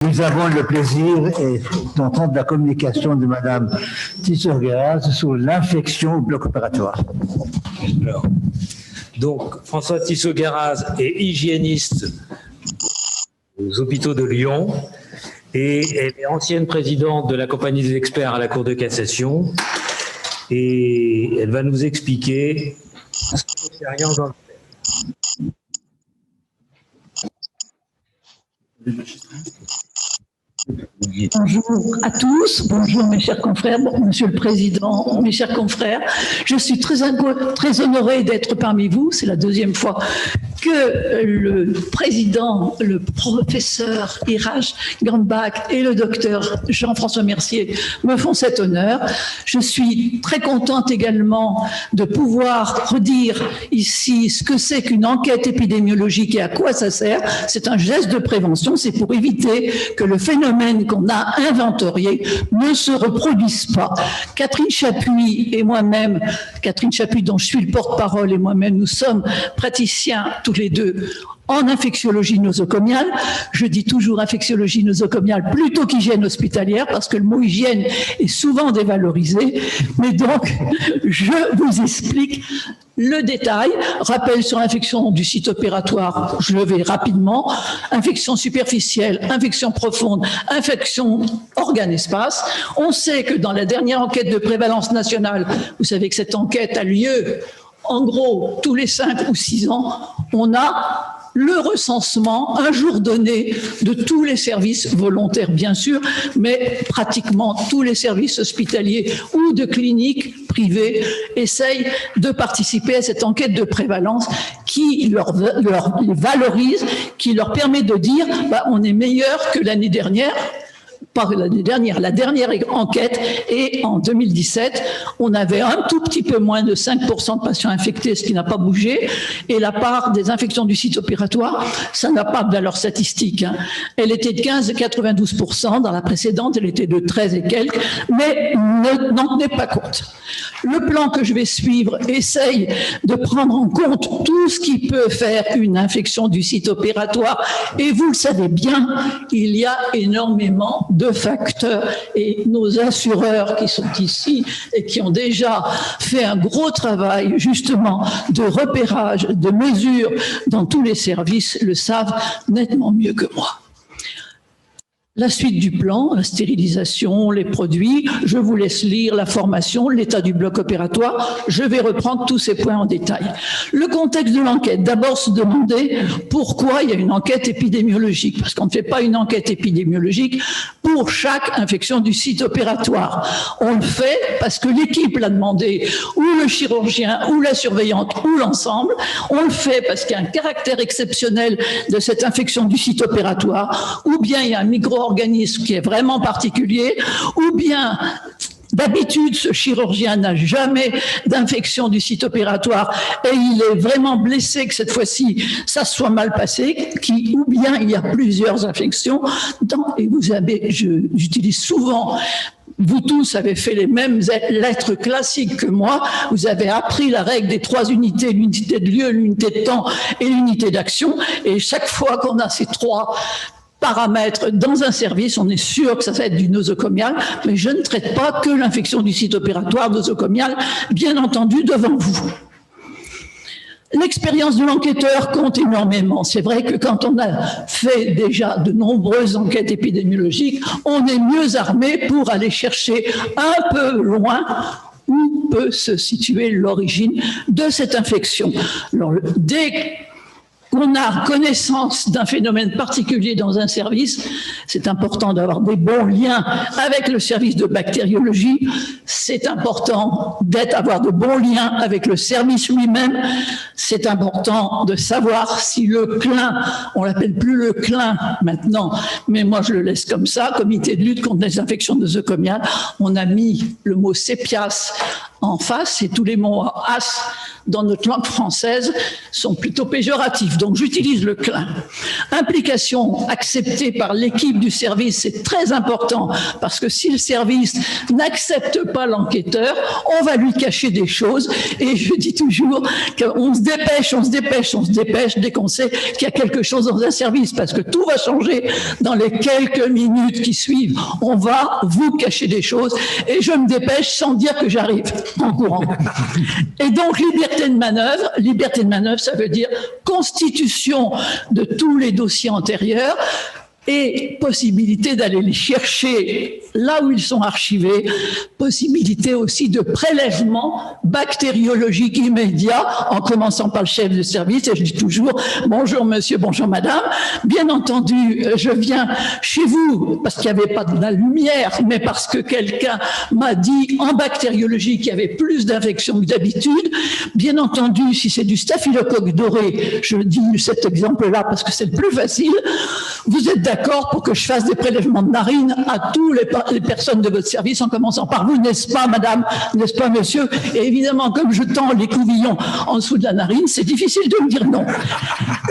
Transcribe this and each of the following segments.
Nous avons le plaisir d'entendre la communication de Madame Tissot-Gueraz sur l'infection au bloc opératoire. Alors, donc, Françoise Tissot-Gueraz est hygiéniste aux hôpitaux de Lyon et elle est ancienne présidente de la compagnie des experts à la Cour de cassation et elle va nous expliquer ce qu'on fait rien dans le Bonjour à tous, bonjour mes chers confrères, Monsieur le Président, mes chers confrères. Je suis très honorée d'être parmi vous. C'est la deuxième fois que le président, le professeur Iraj Gambach et le docteur Jean-François Mercier me font cet honneur. Je suis très contente également de pouvoir redire ici ce que c'est qu'une enquête épidémiologique et à quoi ça sert. C'est un geste de prévention, c'est pour éviter que le phénomène qu'on a inventorié ne se reproduise pas. Catherine Chapuis et moi-même, Catherine Chapuis dont je suis le porte-parole et moi-même, nous sommes praticiens tous les deux en infectiologie nosocomiale. Je dis toujours infectiologie nosocomiale plutôt qu'hygiène hospitalière parce que le mot hygiène est souvent dévalorisé. Mais donc, je vous explique le détail. Rappel sur l'infection du site opératoire, je le vais rapidement. Infection superficielle, infection profonde, infection organe-espace. On sait que dans la dernière enquête de prévalence nationale, vous savez que cette enquête a lieu en gros tous les 5 ou 6 ans, on a le recensement, un jour donné, de tous les services volontaires, bien sûr, mais pratiquement tous les services hospitaliers ou de cliniques privées essayent de participer à cette enquête de prévalence qui leur valorise, qui leur permet de dire on est meilleur que l'année dernière. Pas l'année dernière, la dernière enquête, et en 2017, on avait un tout petit peu moins de 5% de patients infectés, ce qui n'a pas bougé, et la part des infections du site opératoire, ça n'a pas de valeur statistique. Elle était de 15 et 92%, dans la précédente, elle était de 13 et quelques, mais n'en tenez pas compte. Le plan que je vais suivre essaye de prendre en compte tout ce qui peut faire une infection du site opératoire, et vous le savez bien, il y a énormément de facteurs et nos assureurs qui sont ici et qui ont déjà fait un gros travail justement de repérage, de mesure dans tous les services le savent nettement mieux que moi. La suite du plan, la stérilisation, les produits, je vous laisse lire la formation, l'état du bloc opératoire. Je vais reprendre tous ces points en détail. Le contexte de l'enquête, d'abord se demander pourquoi il y a une enquête épidémiologique, parce qu'on ne fait pas une enquête épidémiologique pour chaque infection du site opératoire. On le fait parce que l'équipe l'a demandé, ou le chirurgien, ou la surveillante, ou l'ensemble. On le fait parce qu'il y a un caractère exceptionnel de cette infection du site opératoire, ou bien il y a un micro-organisme qui est vraiment particulier, ou bien d'habitude ce chirurgien n'a jamais d'infection du site opératoire et il est vraiment blessé que cette fois-ci ça soit mal passé, ou bien il y a plusieurs infections. Et vous savez, j'utilise souvent, vous tous avez fait les mêmes lettres classiques que moi, vous avez appris la règle des 3 unités, l'unité de lieu, l'unité de temps et l'unité d'action, et chaque fois qu'on a ces 3 paramètres dans un service, on est sûr que ça va être du nosocomial, mais je ne traite pas que l'infection du site opératoire nosocomial, bien entendu devant vous. L'expérience de l'enquêteur compte énormément. C'est vrai que quand on a fait déjà de nombreuses enquêtes épidémiologiques, on est mieux armé pour aller chercher un peu loin où peut se situer l'origine de cette infection. Alors, dès qu'on a connaissance d'un phénomène particulier dans un service, c'est important d'avoir des bons liens avec le service de bactériologie, c'est important d'avoir de bons liens avec le service lui-même, c'est important de savoir si le CLIN, on l'appelle plus le CLIN maintenant, mais moi je le laisse comme ça, comité de lutte contre les infections nosocomiales, on a mis le mot CEPIAS en face et tous les mots AS dans notre langue française sont plutôt péjoratifs. Donc j'utilise le clin. Implication acceptée par l'équipe du service, c'est très important parce que si le service n'accepte pas l'enquêteur, on va lui cacher des choses. Et je dis toujours qu'on se dépêche dès qu'on sait qu'il y a quelque chose dans un service parce que tout va changer dans les quelques minutes qui suivent. On va vous cacher des choses et je me dépêche sans dire que j'arrive en courant. Et donc, liberté de manœuvre, ça veut dire constitution de tous les dossiers antérieurs et possibilité d'aller les chercher là où ils sont archivés, possibilité aussi de prélèvement bactériologique immédiat en commençant par le chef de service et je dis toujours bonjour monsieur, bonjour madame. Bien entendu, je viens chez vous parce qu'il n'y avait pas de la lumière, mais parce que quelqu'un m'a dit en bactériologie qu'il y avait plus d'infections que d'habitude. Bien entendu, si c'est du staphylocoque doré, je dis cet exemple-là parce que c'est le plus facile, vous êtes d'accord pour que je fasse des prélèvements de narines à tous les personnes de votre service, en commençant par vous, n'est-ce pas, madame, n'est-ce pas, monsieur? Et évidemment, comme je tends les couvillons en dessous de la narine, c'est difficile de me dire non.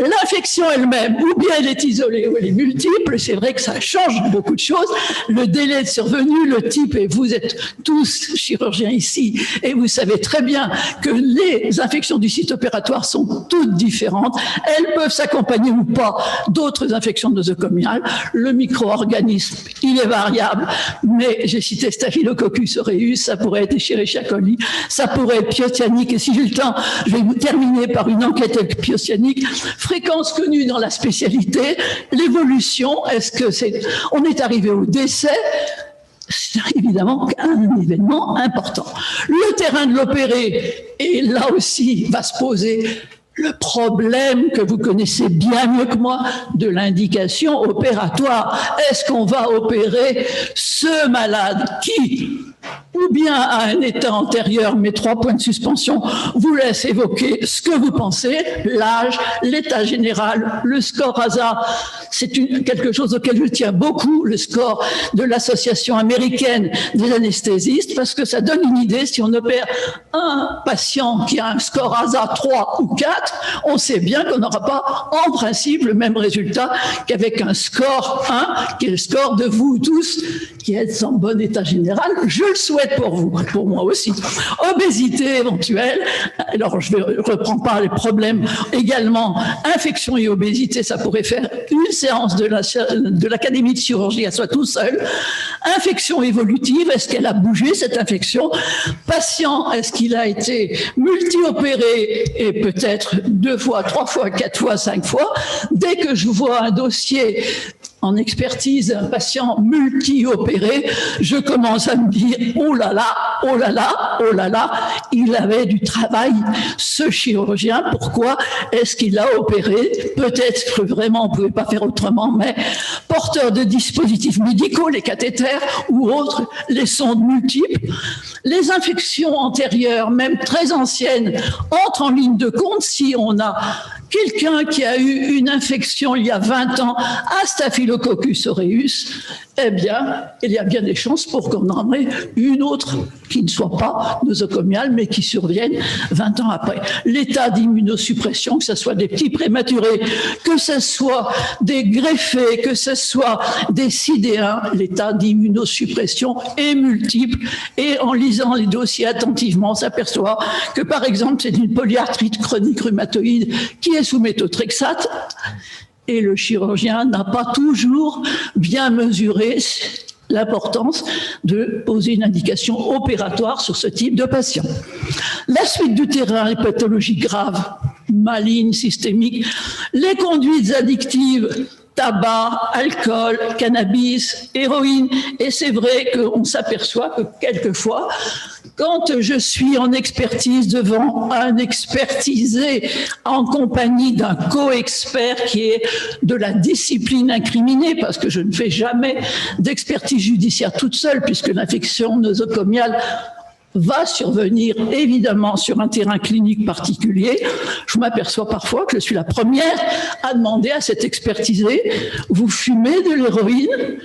L'infection elle-même, ou bien elle est isolée, ou elle est multiple, c'est vrai que ça change beaucoup de choses. Le délai de survenue, le type, et vous êtes tous chirurgiens ici, et vous savez très bien que les infections du site opératoire sont toutes différentes. Elles peuvent s'accompagner ou pas d'autres infections nosocomiales. Le micro-organisme, il est variable, mais j'ai cité Staphylococcus aureus, ça pourrait être Escherichia coli, ça pourrait être Piocyannique, et si j'ai le temps, je vais vous terminer par une enquête Piocyannique. Fréquence connue dans la spécialité, l'évolution, on est arrivé au décès, c'est évidemment un événement important. Le terrain de l'opéré, et là aussi va se poser le problème que vous connaissez bien mieux que moi de l'indication opératoire. Est-ce qu'on va opérer ce malade qui, ou bien à un état antérieur, mes 3 points de suspension vous laissent évoquer ce que vous pensez, l'âge, l'état général, le score ASA, c'est quelque chose auquel je tiens beaucoup, le score de l'association américaine des anesthésistes, parce que ça donne une idée, si on opère un patient qui a un score ASA 3 ou 4, on sait bien qu'on n'aura pas en principe le même résultat qu'avec un score 1, qui est le score de vous tous, qui êtes en bon état général. Je le souhaite pour vous, pour moi aussi. Obésité éventuelle, alors je ne reprends pas les problèmes également, infection et obésité, ça pourrait faire une séance de l'Académie de chirurgie à soi tout seul. Infection évolutive, est-ce qu'elle a bougé cette infection? Patient, est-ce qu'il a été multi-opéré et peut-être 2 fois, 3 fois, 4 fois, 5 fois? Dès que je vois un dossier en expertise, un patient multi-opéré, je commence à me dire oh là là, oh là là, oh là là, il avait du travail, ce chirurgien. Pourquoi est-ce qu'il a opéré? Peut-être que vraiment on ne pouvait pas faire autrement, mais porteur de dispositifs médicaux, les cathéters ou autres, les sondes multiples, les infections antérieures, même très anciennes, entrent en ligne de compte si on a quelqu'un qui a eu une infection il y a 20 ans à Staphylococcus aureus, eh bien, il y a bien des chances pour qu'on en ait une autre qui ne soit pas nosocomiale, mais qui survienne 20 ans après. L'état d'immunosuppression, que ce soit des petits prématurés, que ce soit des greffés, que ce soit des sidéens, l'état d'immunosuppression est multiple. Et en lisant les dossiers attentivement, on s'aperçoit que, par exemple, c'est une polyarthrite chronique rhumatoïde qui est sous méthotrexate. Et le chirurgien n'a pas toujours bien mesuré l'importance de poser une indication opératoire sur ce type de patient. La suite du terrain, les pathologies graves, malignes, systémiques, les conduites addictives, tabac, alcool, cannabis, héroïne. Et c'est vrai qu'on s'aperçoit que quelquefois, quand je suis en expertise devant un expertisé en compagnie d'un co-expert qui est de la discipline incriminée, parce que je ne fais jamais d'expertise judiciaire toute seule, puisque l'infection nosocomiale va survenir évidemment sur un terrain clinique particulier, je m'aperçois parfois que je suis la première à demander à cet expertisé, vous fumez de l'héroïne ?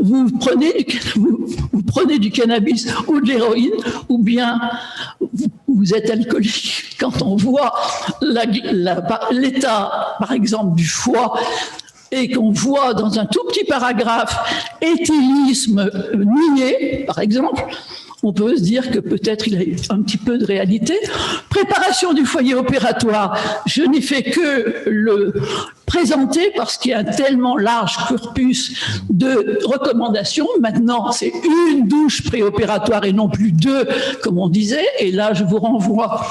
Vous prenez du cannabis ou de l'héroïne, ou bien vous êtes alcoolique, quand on voit l'état, par exemple, du foie, et qu'on voit dans un tout petit paragraphe éthylisme nié, par exemple, on peut se dire que peut-être il y a un petit peu de réalité. Préparation du foyer opératoire, je n'ai fait que le présenter parce qu'il y a un tellement large corpus de recommandations. Maintenant, c'est une douche préopératoire et non plus deux, comme on disait. Et là, je vous renvoie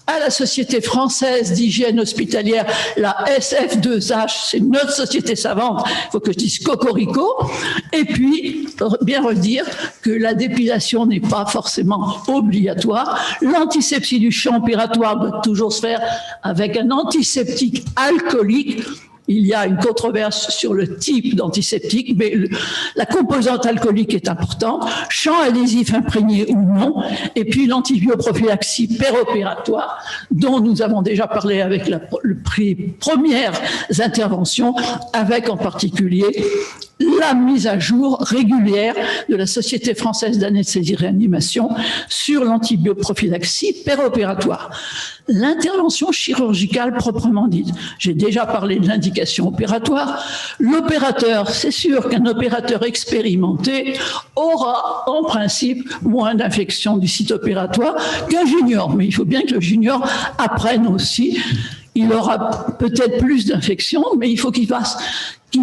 à la Société française d'hygiène hospitalière, la SF2H, c'est notre société savante, il faut que je dise cocorico, et puis bien redire que la dépilation n'est pas forcément obligatoire, l'antisepsie du champ opératoire doit toujours se faire avec un antiseptique alcoolique. Il y a une controverse sur le type d'antiseptique, mais la composante alcoolique est importante, champ adhésif imprégné ou non, et puis l'antibioprophylaxie péropératoire, dont nous avons déjà parlé avec les premières interventions, avec en particulier la mise à jour régulière de la Société française d'anesthésie-réanimation sur l'antibioprophylaxie péropératoire. L'intervention chirurgicale proprement dite, j'ai déjà parlé de l'indication opératoire. L'opérateur, c'est sûr qu'un opérateur expérimenté aura en principe moins d'infections du site opératoire qu'un junior, mais il faut bien que le junior apprenne aussi. Il aura peut-être plus d'infections, mais il faut qu'il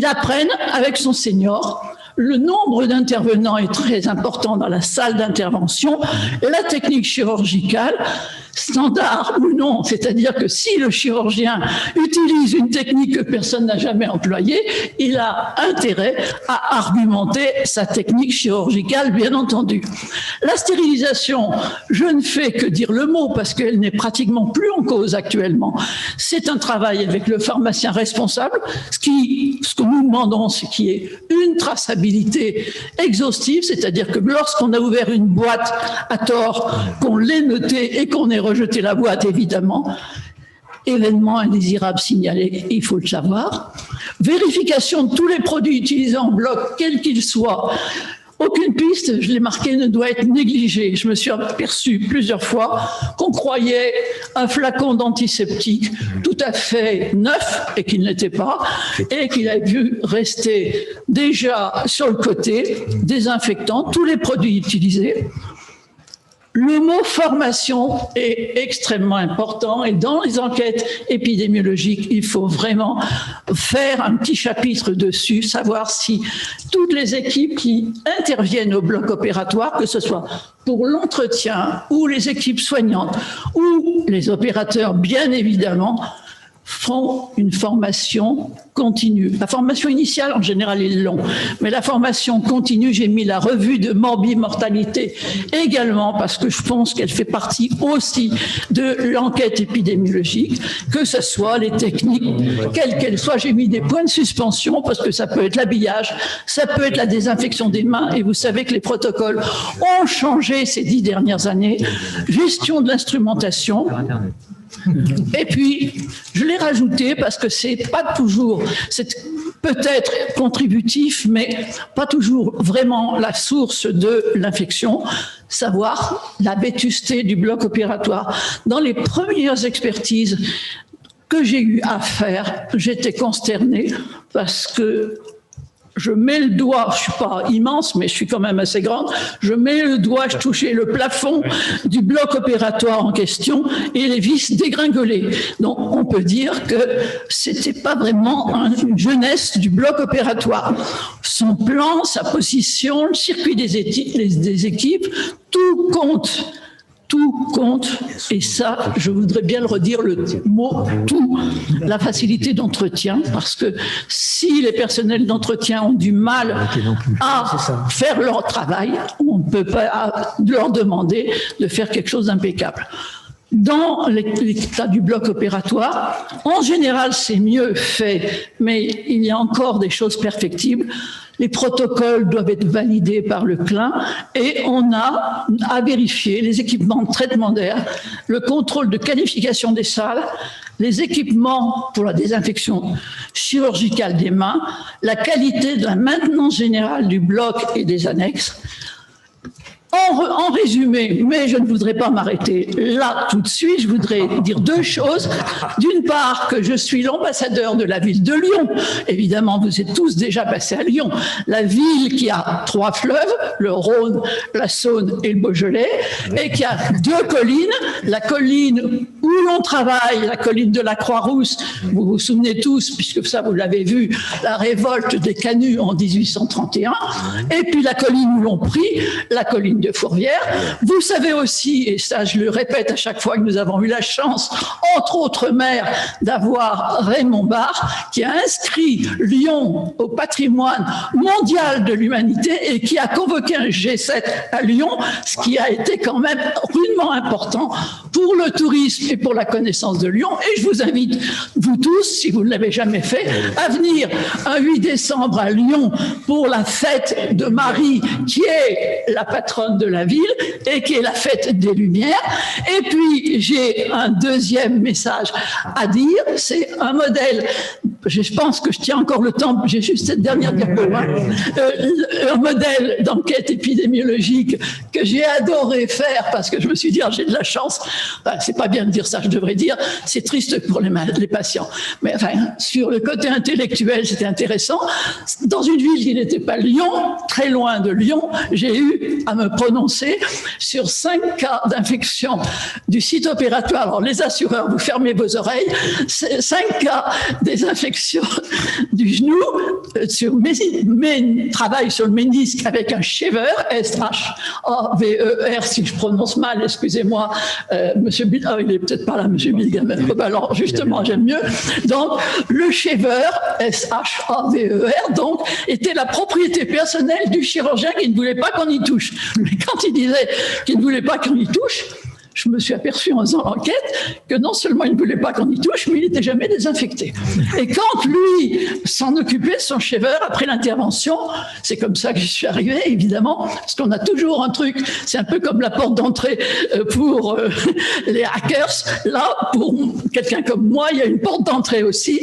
apprenne avec son senior. Le nombre d'intervenants est très important dans la salle d'intervention. La technique chirurgicale, standard ou non, c'est-à-dire que si le chirurgien utilise une technique que personne n'a jamais employée, il a intérêt à argumenter sa technique chirurgicale, bien entendu. La stérilisation, je ne fais que dire le mot parce qu'elle n'est pratiquement plus en cause actuellement. C'est un travail avec le pharmacien responsable. Ce que nous demandons, c'est qu'il y ait une traçabilité exhaustive, c'est-à-dire que lorsqu'on a ouvert une boîte à tort, qu'on l'ait notée et qu'on ait rejeté la boîte, évidemment. Événement indésirable signalé, il faut le savoir. Vérification de tous les produits utilisés en bloc, quels qu'ils soient. Aucune piste, je l'ai marqué, ne doit être négligée. Je me suis aperçu plusieurs fois qu'on croyait un flacon d'antiseptique tout à fait neuf et qu'il n'était pas, et qu'il a dû rester déjà sur le côté, désinfectant tous les produits utilisés. Le mot formation est extrêmement important et dans les enquêtes épidémiologiques, il faut vraiment faire un petit chapitre dessus, savoir si toutes les équipes qui interviennent au bloc opératoire, que ce soit pour l'entretien ou les équipes soignantes ou les opérateurs, bien évidemment, font une formation continue. La formation initiale, en général, est longue, mais la formation continue, j'ai mis la revue de morbimortalité également, parce que je pense qu'elle fait partie aussi de l'enquête épidémiologique, que ce soit les techniques, quelles qu'elles soient. J'ai mis des points de suspension, parce que ça peut être l'habillage, ça peut être la désinfection des mains, et vous savez que les protocoles ont changé ces 10 dernières années. Gestion de l'instrumentation. Et puis, je l'ai rajouté parce que c'est pas toujours, c'est peut-être contributif, mais pas toujours vraiment la source de l'infection, savoir la vétusté du bloc opératoire. Dans les premières expertises que j'ai eu à faire, j'étais consternée parce que je mets le doigt, je suis pas immense, mais je suis quand même assez grande, je mets le doigt, je touchais le plafond du bloc opératoire en question et les vis dégringolaient. Donc, on peut dire que c'était pas vraiment une jeunesse du bloc opératoire. Son plan, sa position, le circuit des équipes, tout compte. Tout compte, et ça, je voudrais bien le redire, le mot « tout », la facilité d'entretien, parce que si les personnels d'entretien ont du mal à faire leur travail, on ne peut pas leur demander de faire quelque chose d'impeccable. Dans l'état du bloc opératoire, en général, c'est mieux fait, mais il y a encore des choses perfectibles. Les protocoles doivent être validés par le CLIN et on a à vérifier les équipements de traitement d'air, le contrôle de qualification des salles, les équipements pour la désinfection chirurgicale des mains, la qualité de la maintenance générale du bloc et des annexes. En résumé, mais je ne voudrais pas m'arrêter là tout de suite, je voudrais dire deux choses. D'une part, que je suis l'ambassadeur de la ville de Lyon. Évidemment, vous êtes tous déjà passés à Lyon. La ville qui a 3 fleuves, le Rhône, la Saône et le Beaujolais, et qui a 2 collines. La colline où l'on travaille, la colline de la Croix-Rousse, vous vous souvenez tous, puisque ça vous l'avez vu, la révolte des Canuts en 1831, et puis la colline où l'on prie, la colline de Fourvière. Vous savez aussi, et ça je le répète à chaque fois que nous avons eu la chance, entre autres maires, d'avoir Raymond Barre, qui a inscrit Lyon au patrimoine mondial de l'humanité et qui a convoqué un G7 à Lyon, ce qui a été quand même rudement important pour le tourisme et pour la connaissance de Lyon. Et je vous invite, vous tous, si vous ne l'avez jamais fait, à venir un 8 décembre à Lyon pour la fête de Marie, qui est la patronne de la ville et qui est la fête des Lumières. Et puis, j'ai un deuxième message à dire, c'est un modèle, je pense que je tiens encore le temps, j'ai juste cette dernière diapo, un modèle d'enquête épidémiologique que j'ai adoré faire parce que je me suis dit, j'ai de la chance. Enfin, c'est pas bien de dire ça, je devrais dire, c'est triste pour les patients. Mais enfin, sur le côté intellectuel, c'était intéressant. Dans une ville qui n'était pas Lyon, très loin de Lyon, j'ai eu à me prononcer sur 5 cas d'infection du site opératoire. Alors, les assureurs, vous fermez vos oreilles. 5 cas des infections du genou sur travail sur le ménisque avec un shaver, S-H-A-V-E-R, si je prononce mal, excusez-moi, monsieur Bill, il est peut-être pas là, monsieur Bilgamer. Alors, justement, j'aime mieux. Donc, le shaver, S-H-A-V-E-R, donc, était la propriété personnelle du chirurgien qui ne voulait pas qu'on y touche. Mais quand il disait qu'il ne voulait pas qu'on y touche, je me suis aperçu en faisant l'enquête que non seulement il ne voulait pas qu'on y touche, mais il n'était jamais désinfecté. Et quand lui s'en occupait, son shaver, après l'intervention, c'est comme ça que je suis arrivé, évidemment, parce qu'on a toujours un truc, c'est un peu comme la porte d'entrée pour les hackers. Là, pour quelqu'un comme moi, il y a une porte d'entrée aussi.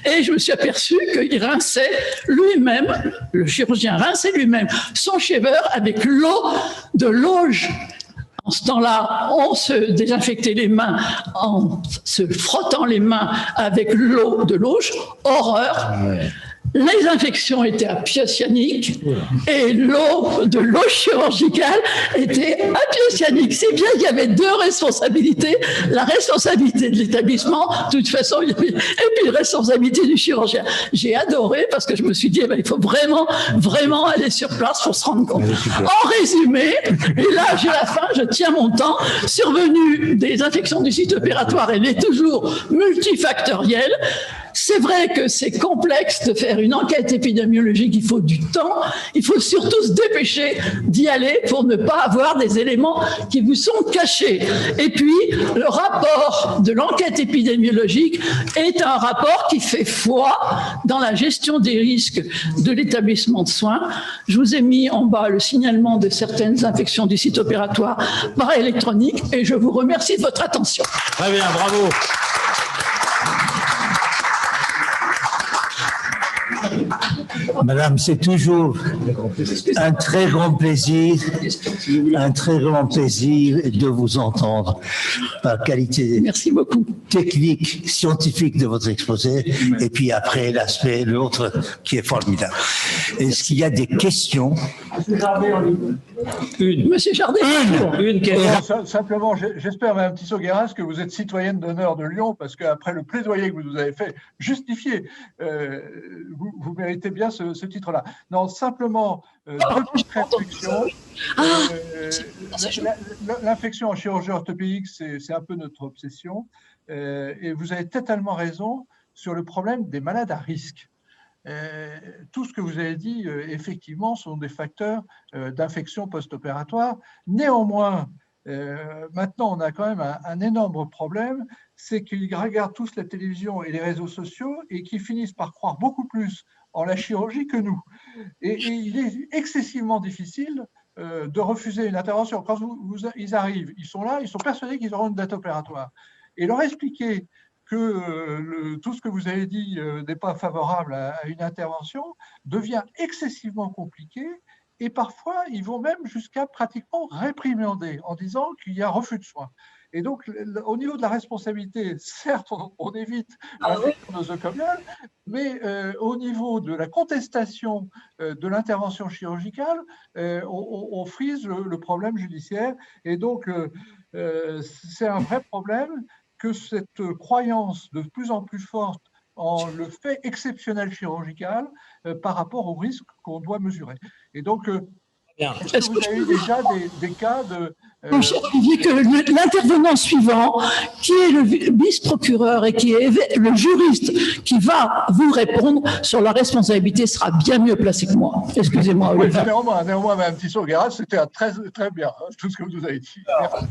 Et je me suis aperçu qu'il rinçait lui-même, le chirurgien rinçait lui-même son shaver avec l'eau de l'auge. En ce temps-là, on se désinfectait les mains en se frottant les mains avec l'eau de l'auge. Horreur. Les infections étaient à piocianique et l'eau de l'eau chirurgicale était à piocianique. C'est bien qu'il y avait 2 responsabilités. La responsabilité de l'établissement, de toute façon, et puis la responsabilité du chirurgien. J'ai adoré parce que je me suis dit, il faut vraiment aller sur place pour se rendre compte. En résumé, et là j'ai la fin, je tiens mon temps, survenue des infections du site opératoire, elle est toujours multifactorielle. C'est vrai que c'est complexe de faire une enquête épidémiologique, il faut du temps, il faut surtout se dépêcher d'y aller pour ne pas avoir des éléments qui vous sont cachés. Et puis, le rapport de l'enquête épidémiologique est un rapport qui fait foi dans la gestion des risques de l'établissement de soins. Je vous ai mis en bas le signalement de certaines infections du site opératoire par électronique et je vous remercie de votre attention. Très bien, bravo. Madame, c'est toujours un très grand plaisir de vous entendre par qualité Merci beaucoup. technique, scientifique de votre exposé, et puis après l'aspect, l'autre qui est formidable. Est-ce qu'il y a des questions? Monsieur Jardet. Une question. Simplement, j'espère, Mme Tissot-Gueras, que vous êtes citoyenne d'honneur de Lyon, parce qu'après le plaidoyer que vous nous avez fait, justifié, vous méritez bien ce titre-là. Non, simplement, 2 petites réflexions. L'infection en chirurgie orthopédique, c'est un peu notre obsession. Et vous avez totalement raison sur le problème des malades à risque. Tout ce que vous avez dit, effectivement, sont des facteurs d'infection post-opératoire. Néanmoins, maintenant, on a quand même un énorme problème, c'est qu'ils regardent tous la télévision et les réseaux sociaux et qu'ils finissent par croire beaucoup plus en la chirurgie que nous. Et il est excessivement difficile de refuser une intervention. Quand ils arrivent, ils sont là, ils sont persuadés qu'ils auront une date opératoire. Et leur expliquer que tout ce que vous avez dit n'est pas favorable à une intervention devient excessivement compliqué et parfois, ils vont même jusqu'à pratiquement réprimander en disant qu'il y a refus de soins. Et donc, au niveau de la responsabilité, certes, on évite l'infection nosocomiale, mais au niveau de la contestation de l'intervention chirurgicale, on frise le problème judiciaire. Et donc, c'est un vrai problème que cette croyance de plus en plus forte en le fait exceptionnel chirurgical par rapport au risque qu'on doit mesurer. Et donc, est-ce que vous avez eu déjà des cas de... Mon cher Olivier, que l'intervenant suivant, qui est le vice-procureur et qui est le juriste qui va vous répondre sur la responsabilité, sera bien mieux placé que moi. Excusez-moi, Oui, Olivier. néanmoins, Mme Tissot-Gueras, c'était très bien, tout ce que vous avez dit. Merci.